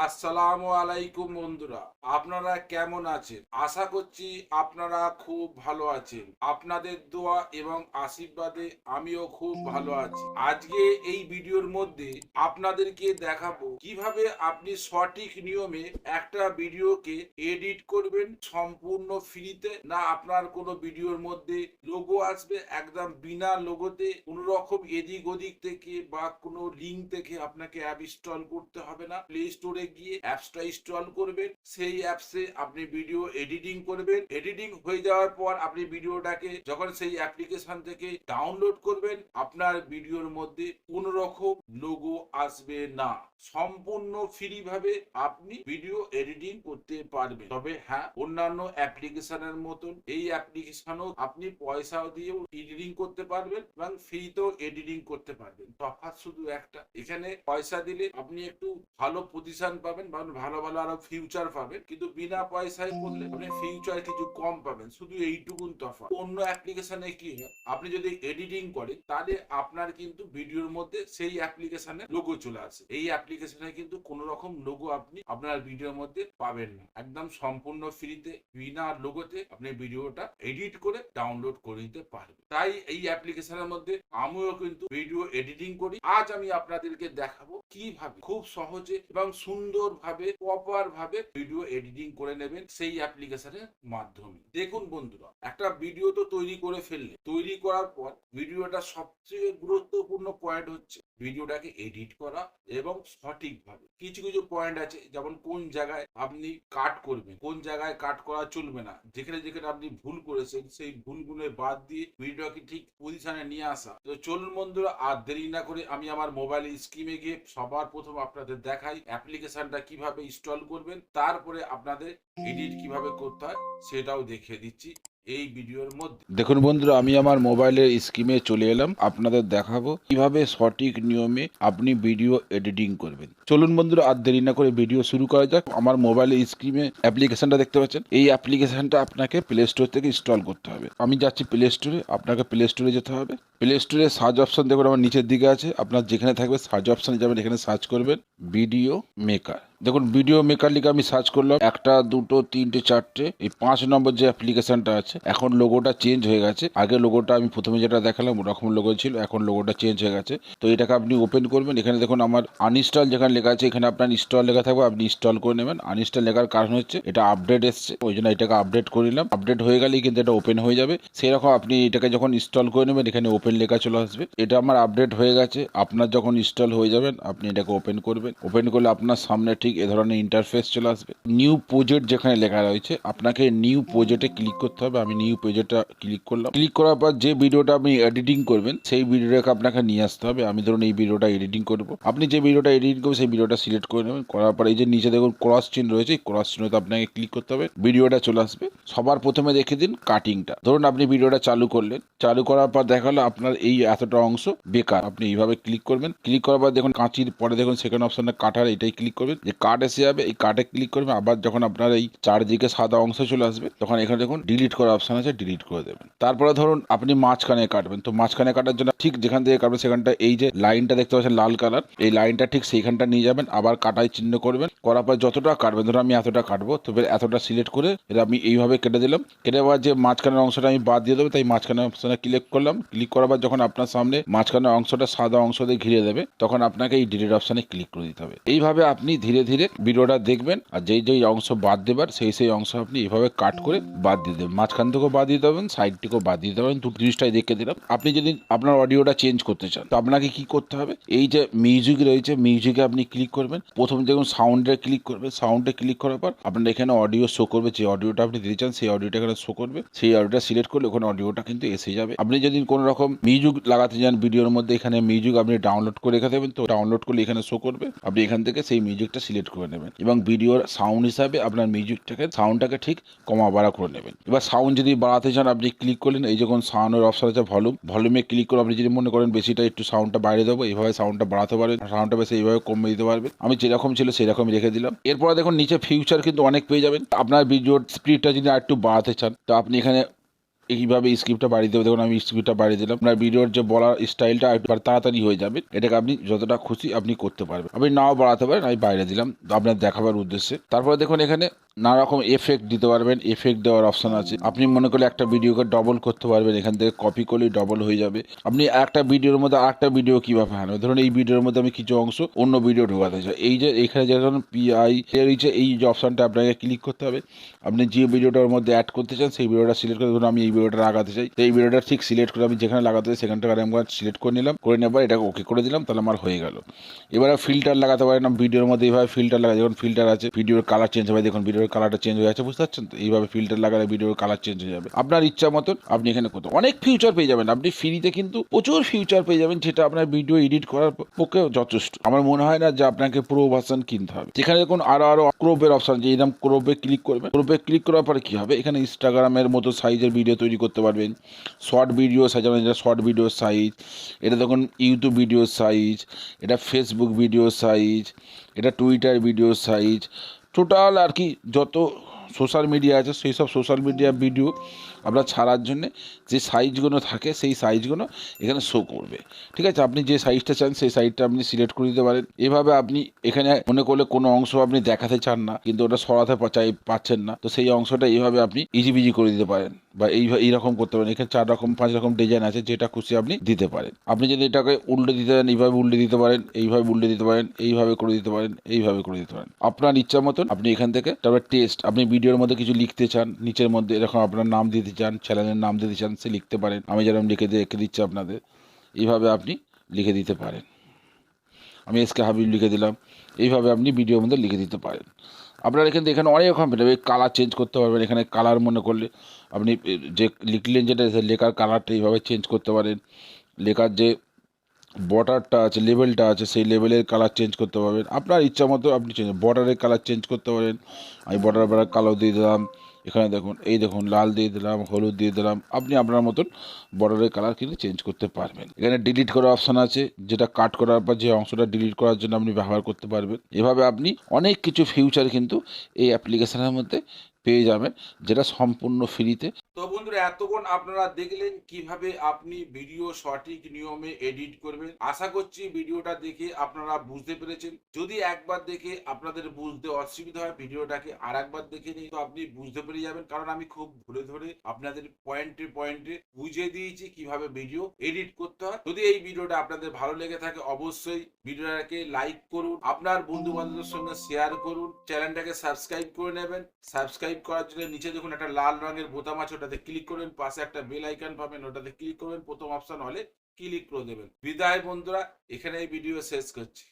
আসসালামু আলাইকুম বন্ধুরা, আপনারা কেমন আছেন? আশা করছি আপনারা খুব ভালো আছেন। আপনাদের দোয়া এবং আশীর্বাদে আমিও খুব ভালো আছি। আজকে এই ভিডিওর মধ্যে আপনাদেরকে দেখাবো কিভাবে আপনি সঠিক নিয়মে একটা ভিডিওকে এডিট করবেন সম্পূর্ণ ফ্রিতে। না আপনার কোনো ভিডিওর মধ্যে লোগো আসবে, একদম বিনা লোগোতে, কোনো রকম এদিক ওদিক থেকে বা কোনো লিঙ্ক থেকে আপনাকে অ্যাপ ইনস্টল করতে হবে না। প্লে স্টোরে গিয়ে অ্যাপসটা ইনস্টল করবেন, সেই অ্যাপসে আপনি ভিডিও এডিটিং করবেন। এডিটিং হয়ে যাওয়ার পর আপনি ভিডিওটাকে যখন সেই অ্যাপ্লিকেশন থেকে ডাউনলোড করবেন, আপনার ভিডিওর মধ্যে কোনো রকম লোগো আসবে না। সম্পূর্ণ ফ্রি ভাবে আপনি ভিডিও এডিটিং করতে পারবেন। তবে হ্যাঁ, অন্যান্য অ্যাপ্লিকেশনের মতন এই অ্যাপ্লিকেশনও আপনি পয়সাও দিয়েও এডিটিং করতে পারবেন এবং ফ্রিতেও এডিটিং করতে পারবেন। তফাৎ শুধু একটা, এখানে পয়সা দিলে আপনি একটু ভালো পজিশন পাবেন, ভালো ভালো আরো ফিউচার পাবেন, কিন্তু বিনা পয়সায় করলে আপনি ফিউচার কিছু কম পাবেন। শুধু এইটুকুন তফাৎ। অন্য অ্যাপ্লিকেশনে কি হয়, আপনি যদি এডিটিং করেন তাহলে আপনার কিন্তু ভিডিওর মধ্যে সেই অ্যাপ্লিকেশনের লোগো চলে আসে। এই অ্যাপ্লিকেশনে কিন্তু কোনো রকম লোগো আপনি আপনার ভিডিওর মধ্যে পাবেন না। একদম সম্পূর্ণ ফ্রিতে বিনা লোগোতে আপনি ভিডিওটা এডিট করে ডাউনলোড করে নিতে পারবেন। তাই এই অ্যাপ্লিকেশনের মধ্যে আমিও কিন্তু ভিডিও এডিটিং করি। আজ আমি আপনাদেরকে দেখাবো কিভাবে খুব সহজে এবং সুন্দরভাবে প্রপার ভাবে ভিডিও এডিটিং করে নেবেন সেই অ্যাপ্লিকেশনের মাধ্যমে। দেখুন বন্ধুরা, একটা ভিডিও তো তৈরি করে ফেললে, তৈরি করার পর ভিডিওটা সবচেয়ে গুরুত্বপূর্ণ পয়েন্ট হচ্ছে ভিডিওটাকে এডিট করা এবং সঠিকভাবে। কিছু কিছু পয়েন্ট আছে, যেমন কোন জায়গায় আপনি কাট করবেন, কোন জায়গায় কাট করা চলবে না, যেখানে যেখানে আপনি ভুল করেছেন সেই ভুলগুলো বাদ দিয়ে ভিডিওটাকে ঠিক পজিশনে নিয়ে আসা। তো চলুন বন্ধুরা, আর দেরি না করে আমি আমার মোবাইল স্ক্রিনে গিয়ে সবার প্রথম আপনাদের দেখাই অ্যাপ্লিকেশনটা কিভাবে ইনস্টল করবেন, তারপরে আপনাদের এডিট কিভাবে করতে হয় সেটাও দেখিয়ে দিচ্ছি এই ভিডিওর মধ্যে। দেখুন বন্ধুরা, আমি আমার মোবাইলের স্ক্রিনে চলে এলাম, আপনাদের দেখাবো কিভাবে সঠিক নিয়মে আপনি ভিডিও এডিটিং করবেন। চলুন বন্ধুরা, আর দেরি না করে ভিডিও শুরু করা যাক। আমার মোবাইলের স্ক্রিনে অ্যাপ্লিকেশনটা দেখতে পাচ্ছেন, এই অ্যাপ্লিকেশনটা আপনাকে প্লে স্টোর থেকে ইনস্টল করতে হবে। আমি যাচ্ছি প্লে স্টোরে, আপনাকে প্লে স্টোরে যেতে হবে। প্লে স্টোরে সার্চ অপশন দেখুন আমার নিচের দিকে আছে, আপনার যেখানে থাকবে সার্চ অপশনে যাবেন, এখানে সার্চ করবেন ভিডিও মেকার। দেখুন ভিডিও মেকার লিখে আমি সার্চ করলাম, একটা দুটো তিনটে চারটে, এই 5 নম্বর যে অ্যাপ্লিকেশনটা আছে, এখন লোগোটা চেঞ্জ হয়ে গেছে। আগে লোগোটা আমি প্রথমে যেটা দেখালাম ওরকম লোগো ছিল, এখন লোগোটা চেঞ্জ হয়ে গেছে। তো এটাকে আপনি ওপেন করবেন। এখানে দেখুন আমার আনইনস্টল যেখানে লেখা আছে, এখানে আপনার ইনস্টল লেখা থাকবে, আপনি ইনস্টল করে নেবেন। আনইনস্টল লেখার কারণ হচ্ছে এটা আপডেট এসছে, ওই জন্য এটাকে আপডেট করে নিলাম। আপডেট হয়ে গেলেই কিন্তু এটা ওপেন হয়ে যাবে। সেরকম আপনি এটাকে যখন ইনস্টল করে নেবেন, এখানে ওপেন লেখা চলে আসবে। এটা আমার আপডেট হয়ে গেছে। আপনার যখন ইনস্টল হয়ে যাবেন, আপনি এটাকে ওপেন করবেন। ওপেন করলে আপনার সামনে ঠিক এ ধরনের ইন্টারফেস চলে আসবে। নিউ প্রজেক্ট যেখানে লেখা রয়েছে, আপনাকে নিউ প্রজেক্টে ক্লিক করতে হবে। আমি নিউ প্রজেক্টটা ক্লিক করলাম। ক্লিক করার পর যে ভিডিওটা আপনি এডিটিং করবেন সেই ভিডিওটাকে আপনাকে নিয়ে আসতে হবে। আমি ধরুন এই ভিডিওটা এডিটিং করব। আপনি যে ভিডিওটা এডিটিং করবেন সেই ভিডিওটা সিলেক্ট করে নেবেন। করার পর এই যে নিচে দেখুন ক্রস চিহ্ন রয়েছে, এই ক্রস চিহ্নতে আপনাকে ক্লিক করতে হবে, ভিডিওটা চলে আসবে। সবার প্রথমে দেখে দিন কাটিংটা। ধরুন আপনি ভিডিওটা চালু করলেন, চালু করার পর দেখালো আপনার এই এতটা অংশ বেকার। আপনি এইভাবে ক্লিক করবেন। ক্লিক করার পর দেখুন কাঁচির পরে দেখুন সেকেন্ড অপশনে কাটার, এটাই ক্লিক করবেন। যে কাট এসে যাবে, এই কাটে ক্লিক করবেন। আবার যখন আপনার এই চারদিকে সাদা অংশ চলে আসবে, তখন এখানে দেখুন ডিলিট করার অপশন আছে, ডিলিট করে দেবেন। তারপরে ধরুন আপনি মাঝখানে কাটবেন, তো মাঝখানে কাটার জন্য ঠিক যেখান থেকে কাটবেন সেখানটা এই যে লাইনটা দেখতে পাচ্ছেন লাল কালার, এই লাইনটা ঠিক সেইখানটা নিয়ে যাবেন। আবার কাটায় চিহ্ন করবেন। করার পর যতটা কাটবেন, ধরুন আমি এতটা কাটবো, তবে এতটা সিলেক্ট করে এটা আমি এইভাবে কেটে দিলাম। কেটে আবার যে মাঝখানের অংশটা আমি বাদ দিয়ে দেবো, তাই মাঝখানের অপশনে ক্লিক করলাম। ক্লিক করার পর যখন আপনার সামনে মাঝখানের অংশটা সাদা অংশ দিয়ে ঘিরে দেবে, তখন আপনাকে এই ডিলিট অপশনে ক্লিক করে দিতে হবে। এইভাবে আপনি ধীরে ধীরে ভিডিওটা দেখবেন, আর যেই যেই অংশ বাদ দেবার সেই অংশ আপনি এইভাবে কাট করে বাদ দিয়ে দেবেন। মাঝখান থেকেও বাদ দিতে পারবেন, সাইড থেকেও বাদ দিতে পারবেন। দুটো জিনিসটাই দেখে দিলাম। আপনি যদি আপনার অডিওটা চেঞ্জ করতে চান, তো আপনাকে কি করতে হবে, এই যে মিউজিক রয়েছে, মিউজিকে আপনি ক্লিক করবেন। প্রথম দেখুন সাউন্ডে ক্লিক করবেন। সাউন্ডে ক্লিক করার পর আপনার এখানে অডিও শো করবে, যে অডিওটা আপনি দিতে চান সেই অডিওটা এখানে শো করবে। সেই অডিওটা সিলেক্ট করলে ওখানে অডিওটা কিন্তু এসে যাবে। আপনি যদি কোনো রকম মিউজিক লাগাতে চান ভিডিওর মধ্যে, এখানে মিউজিক আপনি ডাউনলোড করে রেখে দেবেন, তো ডাউনলোড করলে এখানে শো করবে। আপনি এখান থেকে সেই মিউজিকটা সিলেক্ট করে নেবেন এবং ভিডিওর সাউন্ড হিসাবে আপনার মিউজিকটাকে সাউন্ডটাকে ঠিক কমা বাড়া করে নেবেন। এবার সাউন্ড যদি বাড়াতে চান, আপনি ক্লিক করলেন, এই যখন সাউন্ডের অপশন আছে ভলিউমে ক্লিক করে আপনি যদি মনে করেন বেশিটা একটু সাউন্ডটা বাইরে দেবো, এইভাবে সাউন্ডটা বাড়াতে পারবেন, সাউন্ডটা বেশি এইভাবে কমে দিতে পারবেন। আমি যেরকম ছিল সেরকমই রেখে দিলাম। এরপরে দেখুন নিচে ফিউচার কিন্তু অনেক পেয়ে যাবেন। আপনার ভিডিওর স্পিডটা যদি আর একটু বাড়াতে চান, তো আপনি এখানে এইভাবে স্ক্রিপ্টটা বাড়িয়ে দেবে। দেখুন আমি স্ক্রিপ্টটা বাড়িয়ে দিলাম। আপনার ভিডিওর যে বলার স্টাইলটা একবার তাড়াতাড়ি হয়ে যাবে। এটাকে আপনি যতটা খুশি আপনি করতে পারবেন। আপনি নাও বাড়াতে পারেন, আমি বাইরে দিলাম আপনার দেখাবার উদ্দেশ্যে। তারপরে দেখুন এখানে নানা রকম এফেক্ট দিতে পারবেন, এফেক্ট দেওয়ার অপশন আছে। আপনি মনে করলে একটা ভিডিওকে ডবল করতে পারবেন, এখান থেকে কপি করলেই ডবল হয়ে যাবে। আপনি একটা ভিডিওর মধ্যে আরেকটা ভিডিও কীভাবে আনবেন, ধরুন এই ভিডিওর মধ্যে আমি কিছু অংশ অন্য ভিডিও ঢোকাতে চাই, এই যে এখানে যখন পিআই এর এই যে অপশনটা আপনাকে ক্লিক করতে হবে। আপনি যে ভিডিওটার মধ্যে অ্যাড করতে চান সেই ভিডিওটা সিলেক্ট করে, ধরুন আমি এই ভিডিওটা লাগাতে চাই, তো এই ভিডিওটা ঠিক সিলেক্ট করে আমি যেখানে লাগাতে চাই সেখানটাকে আমি সিলেক্ট করে নিলাম, করে নেবার এটাকে ওকে করে দিলাম, তাহলে আমার হয়ে গেল। এবারে ফিল্টার লাগাতে পারেন, ভিডিওর মধ্যে এইভাবে ফিল্টার লাগাই, যখন ফিল্টার আছে ভিডিওর কালার চেঞ্জ হবে, দেখুন ভিডিওর কালারটা চেঞ্জ হয়ে যাচ্ছে, বুঝতে পারছেন তো? এইভাবে ফিল্টার লাগালে ভিডিওর কালার চেঞ্জ হয়ে যাবে। আপনার ইচ্ছা মতন আপনি এখানে করতে অনেক ফিউচার পেয়ে যাবেন। আপনি ফ্রিতে কিন্তু প্রচুর ফিউচার পেয়ে যাবেন, যেটা আপনার ভিডিও এডিট করার পক্ষে যথেষ্ট। আমার মনে হয় না যে আপনাকে প্রো ভার্সন কিনতে হবে। যেখানে দেখুন আরো ক্রোপের অপশন, যে এরকম ক্রোপে ক্লিক করবেন, ক্রোপে ক্লিক করার পরে কি হবে, এখানে ইনস্টাগ্রামের মতো সাইজের ভিডিও তৈরি করতে পারবেন। শর্ট ভিডিও সাইজ, যেটা শর্ট ভিডিও সাইজ, এটা দেখুন ইউটিউব ভিডিও সাইজ, এটা ফেসবুক ভিডিও সাইজ, এটা টুইটার ভিডিও সাইজ, টোটাল আর কি যত সোশ্যাল মিডিয়া আছে সেই সব সোশ্যাল মিডিয়া ভিডিও আপনার ছাড়ার জন্যে যে সাইজগুলো থাকে সেই সাইজগুলো এখানে শো করবে। ঠিক আছে, আপনি যে সাইজটা চান সেই সাইজটা আপনি সিলেক্ট করে দিতে পারেন। এভাবে আপনি এখানে মনে করলে কোনো অংশ আপনি দেখাতে চান না, কিন্তু ওটা সরাতে পাচ্ছেন না, তো সেই অংশটা এইভাবে আপনি ইজিবিজি করে দিতে পারেন, বা এইরকম করতে পারেন। এখানে 4 রকম 5 রকম ডিজাইন আছে, যেটা খুশি আপনি দিতে পারেন। আপনি যদি এটাকে উল্টে দিতে চান এইভাবে উল্টে দিতে পারেন, এইভাবে উল্টে দিতে পারেন, এইভাবে করে দিতে পারেন, এইভাবে করে দিতে পারেন। আপনার ইচ্ছা মতন আপনি এখান থেকে, তারপরে টেক্সট, আপনি ভিডিওর মধ্যে কিছু লিখতে চান, নিচের মধ্যে এরকম আপনার নাম দিতে চান, চ্যানেলের নাম দিতে চান, সে লিখতে পারেন। আমি যেরকম রেখে দিচ্ছি আপনাদের, এইভাবে আপনি লিখে দিতে পারেন। আমি এসকে হাবিব লিখে দিলাম, এইভাবে আপনি ভিডিওর মধ্যে লিখে দিতে পারেন। আপনারা এখানে অনেক রকম পেয়ে যাবেন। কালার চেঞ্জ করতে পারবেন, এখানে কালার মনে করলে আপনি যে লিখলেন যেটা লেখার কালারটা এইভাবে চেঞ্জ করতে পারেন। লেখার যে বর্ডারটা আছে, লেভেলটা আছে, সেই লেভেলের কালার চেঞ্জ করতে পারবেন। আপনার ইচ্ছা মতো আপনি বর্ডারের কালার চেঞ্জ করতে পারেন। আমি বর্ডার কালো দিয়ে দিলাম, এখানে দেখুন এই দেখুন লাল দিয়ে দিলাম, হলুদ দিয়ে দিলাম। আপনি আপনার মতন বর্ডারের কালার কিন্তু চেঞ্জ করতে পারবেন। এখানে ডিলিট করার অপশান আছে, যেটা কাট করার পর যে অংশটা ডিলিট করার জন্য আপনি ব্যবহার করতে পারবেন। এভাবে আপনি অনেক কিছু ফিউচার কিন্তু এই অ্যাপ্লিকেশনের মধ্যে পেয়ে যাবেন, যেটা সম্পূর্ণ ফ্রিতে। তো বন্ধুরা, এতক্ষণ আপনারা দেখলেন কিভাবে আপনি ভিডিও সঠিক নিয়মে এডিট করবেন। আশা করছি ভিডিওটা দেখে আপনারা বুঝতে পেরেছেন। যদি একবার দেখে আপনাদের বুঝতে অসুবিধা হয়, ভিডিওটাকে আর একবার দেখে নিই, তো আপনি বুঝতে পেরে যাবেন। কারণ আমি খুব ধরে ধরে আপনাদের পয়েন্টে পয়েন্টে বুঝিয়ে দিয়েছি কিভাবে ভিডিও এডিট করতে হয়। যদি এই ভিডিওটা আপনাদের ভালো লেগে থাকে, অবশ্যই ভিডিওটাকে লাইক করুন, আপনার বন্ধু বান্ধবের সঙ্গে শেয়ার করুন, চ্যানেলটাকে সাবস্ক্রাইব করে নেবেন। সাবস্ক্রাইব করার জন্য নিচে দেখুন একটা লাল রঙের বোতাম আছে, ওটাতে ক্লিক করবেন। পাশে একটা বেল আইকন পাবেন, ওটাতে ক্লিক করবেন। প্রথম অপশন হলে ক্লিক করে দেবেন। বিদায় বন্ধুরা, এখানে এই ভিডিও শেষ করছি।